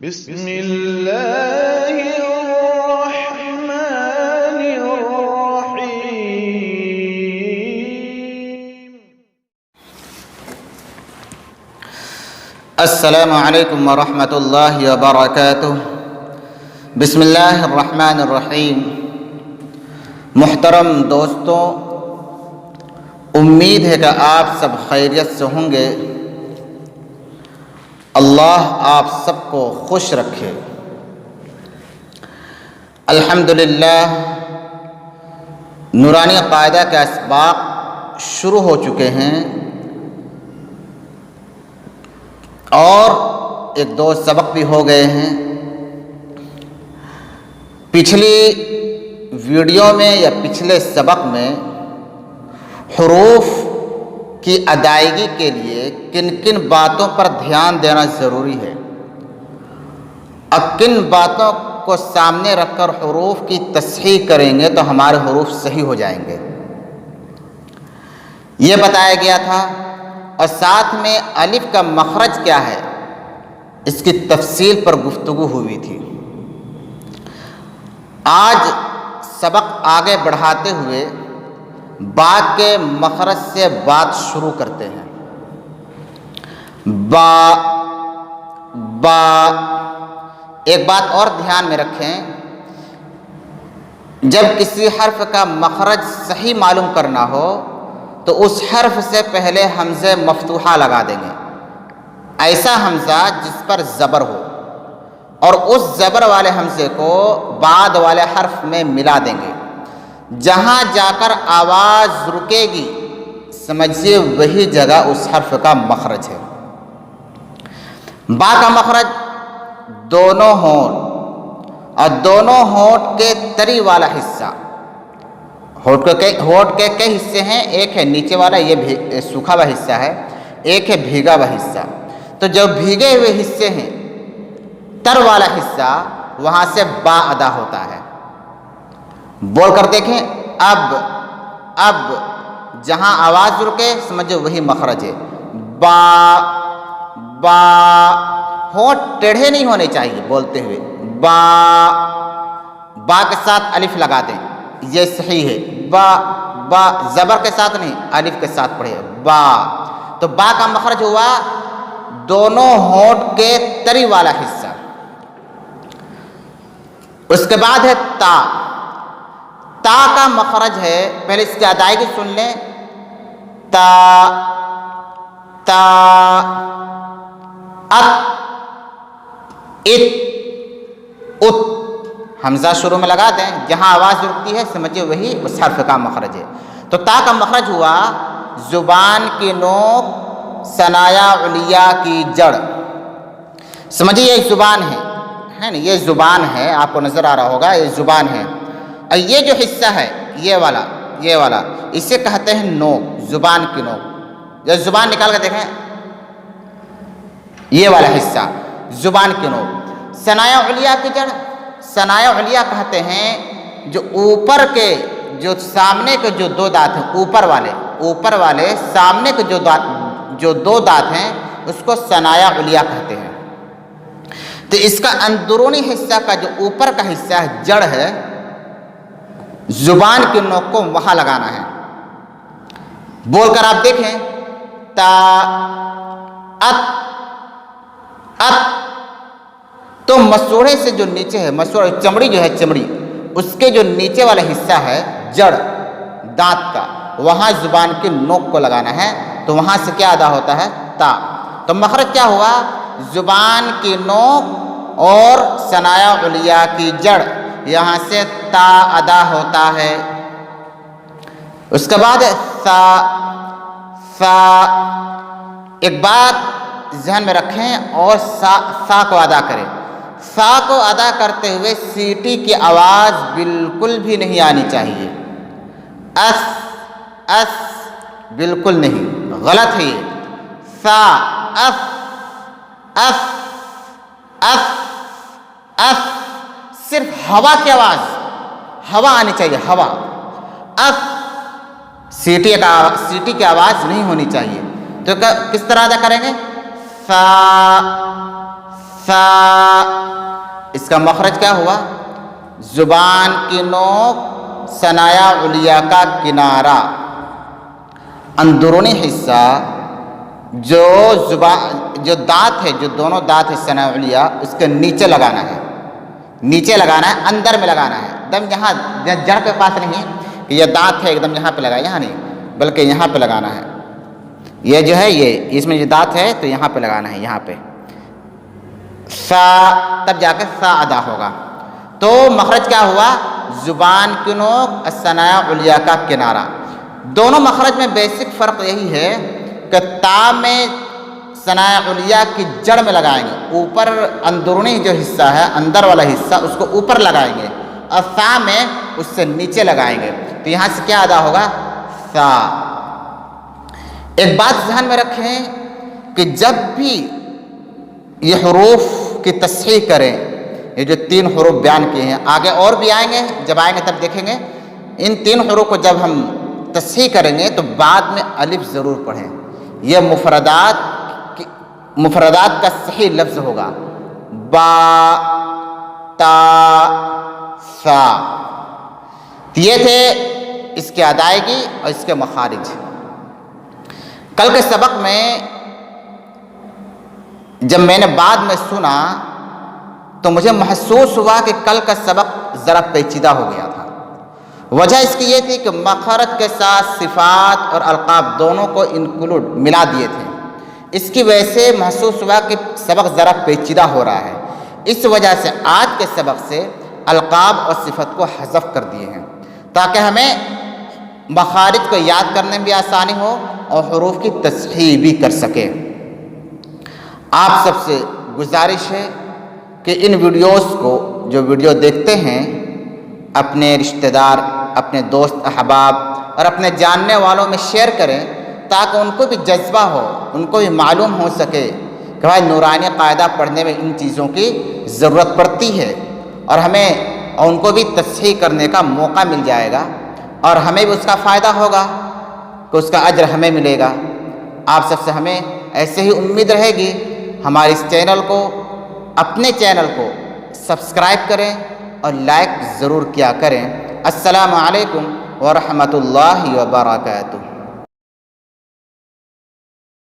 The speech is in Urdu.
بسم اللہ الرحمن الرحیم۔ السلام علیکم ورحمۃ اللہ وبرکاتہ۔ بسم اللہ الرحمن الرحیم۔ محترم دوستوں، امید ہے کہ آپ سب خیریت سے ہوں گے۔ اللہ آپ سب کو خوش رکھے۔ الحمدللہ نورانی قاعدہ کے اسباق شروع ہو چکے ہیں اور ایک دو سبق بھی ہو گئے ہیں۔ پچھلی ویڈیو میں یا پچھلے سبق میں حروف کی ادائیگی کے لیے کن کن باتوں پر دھیان دینا ضروری ہے، اب کن باتوں کو سامنے رکھ کر حروف کی تصحیح کریں گے تو ہمارے حروف صحیح ہو جائیں گے، یہ بتایا گیا تھا۔ اور ساتھ میں الف کا مخرج کیا ہے اس کی تفصیل پر گفتگو ہوئی تھی۔ آج سبق آگے بڑھاتے ہوئے با کے مخرج سے بات شروع کرتے ہیں۔ با ایک بات اور دھیان میں رکھیں، جب کسی حرف کا مخرج صحیح معلوم کرنا ہو تو اس حرف سے پہلے حمزہ مفتوحہ لگا دیں گے، ایسا حمزہ جس پر زبر ہو، اور اس زبر والے حمزے کو بعد والے حرف میں ملا دیں گے۔ جہاں جا کر آواز رکے گی سمجھیے وہی جگہ اس حرف کا مخرج ہے۔ با کا مخرج دونوں ہونٹ اور دونوں ہونٹ کے تری والا حصہ، ہونٹ کے کئی حصے ہیں، ایک ہے نیچے والا یہ سوکھا ہوا حصہ ہے، ایک ہے بھیگا ہوا حصہ۔ تو جو بھیگے ہوئے حصے ہیں تر والا حصہ وہاں سے با ادا ہوتا ہے۔ بول کر دیکھیں، اب جہاں آواز رکے سمجھو وہی مخرج ہے۔ با ہونٹ ٹیڑھے نہیں ہونے چاہیے بولتے ہوئے۔ با کے ساتھ الف لگا دیں، یہ صحیح ہے۔ با زبر کے ساتھ نہیں، الف کے ساتھ پڑھے با۔ تو با کا مخرج ہوا دونوں ہونٹ کے تری والا حصہ۔ اس کے بعد ہے تا۔ تا کا مخرج ہے، پہلے اس کی ادائیگی سن لیں۔ تا ات ات ات، حمزہ شروع میں لگا دیں، جہاں آواز رکتی ہے سمجھے وہی اس حرف کا مخرج ہے۔ تو تا کا مخرج ہوا زبان کی نوک ثنایا علیہ کی جڑ، سمجھیے یہ زبان ہے نا، یہ زبان ہے، آپ کو نظر آ رہا ہوگا یہ زبان ہے، اور یہ جو حصہ ہے یہ والا اسے کہتے ہیں نوک، زبان کی نوک۔ جب زبان نکال کے دیکھیں یہ والا حصہ زبان کی نوک۔ ثنایا علیہ کی جڑ، ثنایا علیہ کہتے ہیں جو اوپر کے جو سامنے کے جو دو دانت ہیں، اوپر والے سامنے کے جو دو دانت ہیں اس کو ثنایا علیہ کہتے ہیں۔ تو اس کا اندرونی حصہ کا جو اوپر کا حصہ ہے جڑ ہے، زبان کی نوک کو وہاں لگانا ہے۔ بول کر آپ دیکھیں، تا ات ات۔ تو مسوڑھے سے جو نیچے ہے، مسوڑھے چمڑی جو ہے، چمڑی اس کے جو نیچے والا حصہ ہے جڑ دانت کا، وہاں زبان کی نوک کو لگانا ہے، تو وہاں سے کیا ادا ہوتا ہے؟ تا۔ تو مخرج کیا ہوا؟ زبان کی نوک اور ثنایا علیہ کی جڑ، یہاں سے تا ادا ہوتا ہے۔ اس کے بعد سا۔ ایک بات ذہن میں رکھیں اور سا کو ادا کریں۔ سا کو ادا کرتے ہوئے سیٹی کی آواز بالکل بھی نہیں آنی چاہیے۔ اس بالکل نہیں، غلط ہے یہ۔ سا اف صرف ہوا کی آواز، ہوا آنی چاہیے، ہوا۔ اف سیٹی کی آواز نہیں ہونی چاہیے۔ تو کس طرح ادا کریں گے؟ سا اس کا مخرج کیا ہوا؟ زبان کی نوک، ثنایا علیہ کا کنارہ، اندرونی حصہ جو دانت ہے، جو دونوں دانت ہے ثنایا علیہ، اس کے نیچے لگانا ہے، نیچے لگانا ہے، اندر میں لگانا ہے، دم یہاں جڑ کے پاس نہیں کہ یہ دانت ہے ایک دم یہاں پہ لگایا، یہاں نہیں، بلکہ یہاں پہ لگانا ہے۔ یہ جو ہے یہ اس میں جو دانت ہے تو یہاں پہ لگانا ہے، یہاں پہ سا، تب جا کے سا ادا ہوگا۔ تو مخرج کیا ہوا؟ زبان کی نوک، الثنایا علیہ کا کنارہ۔ دونوں مخرج میں بیسک فرق یہی ہے کہ تا میں ثنایا علیہ کی جڑ میں لگائیں گے، اوپر اندرونی جو حصہ ہے، اندر والا حصہ، اس کو اوپر لگائیں گے، اور سا میں اس سے نیچے لگائیں گے، تو یہاں سے کیا ادا ہوگا؟ سا۔ ایک بات ذہن میں رکھیں کہ جب بھی یہ حروف کی تصحیح کریں، یہ جو 3 حروف بیان کیے ہیں، آگے اور بھی آئیں گے، جب آئیں گے تب دیکھیں گے، ان 3 حروف کو جب ہم تصحیح کریں گے تو بعد میں الف ضرور پڑھیں۔ یہ مفردات کا صحیح لفظ ہوگا، با، تا، سا۔ یہ تھے اس کی ادائیگی اور اس کے مخارج۔ کل کے سبق میں جب میں نے بعد میں سنا تو مجھے محسوس ہوا کہ کل کا سبق ذرا پیچیدہ ہو گیا تھا۔ وجہ اس کی یہ تھی کہ مخرج کے ساتھ صفات اور القاب دونوں کو انکلوڈ ملا دیے تھے، اس کی وجہ سے محسوس ہوا کہ سبق ذرا پیچیدہ ہو رہا ہے۔ اس وجہ سے آج کے سبق سے القاب اور صفت کو حذف کر دیے ہیں تاکہ ہمیں مخارج کو یاد کرنے میں بھی آسانی ہو اور حروف کی تصحیح بھی کر سکے۔ آپ سب سے گزارش ہے کہ ان ویڈیوز کو، جو ویڈیو دیکھتے ہیں، اپنے رشتہ دار، اپنے دوست احباب اور اپنے جاننے والوں میں شیئر کریں تاکہ ان کو بھی جذبہ ہو، ان کو بھی معلوم ہو سکے کہ بھائی نورانی قاعدہ پڑھنے میں ان چیزوں کی ضرورت پڑتی ہے، اور ہمیں ان کو بھی تصحیح کرنے کا موقع مل جائے گا، اور ہمیں بھی اس کا فائدہ ہوگا کہ اس کا اجر ہمیں ملے گا۔ آپ سب سے ہمیں ایسے ہی امید رہے گی، ہمارے اس چینل کو، اپنے چینل کو سبسکرائب کریں اور لائک ضرور کیا کریں۔ السلام علیکم ورحمۃ اللہ وبرکاتہ۔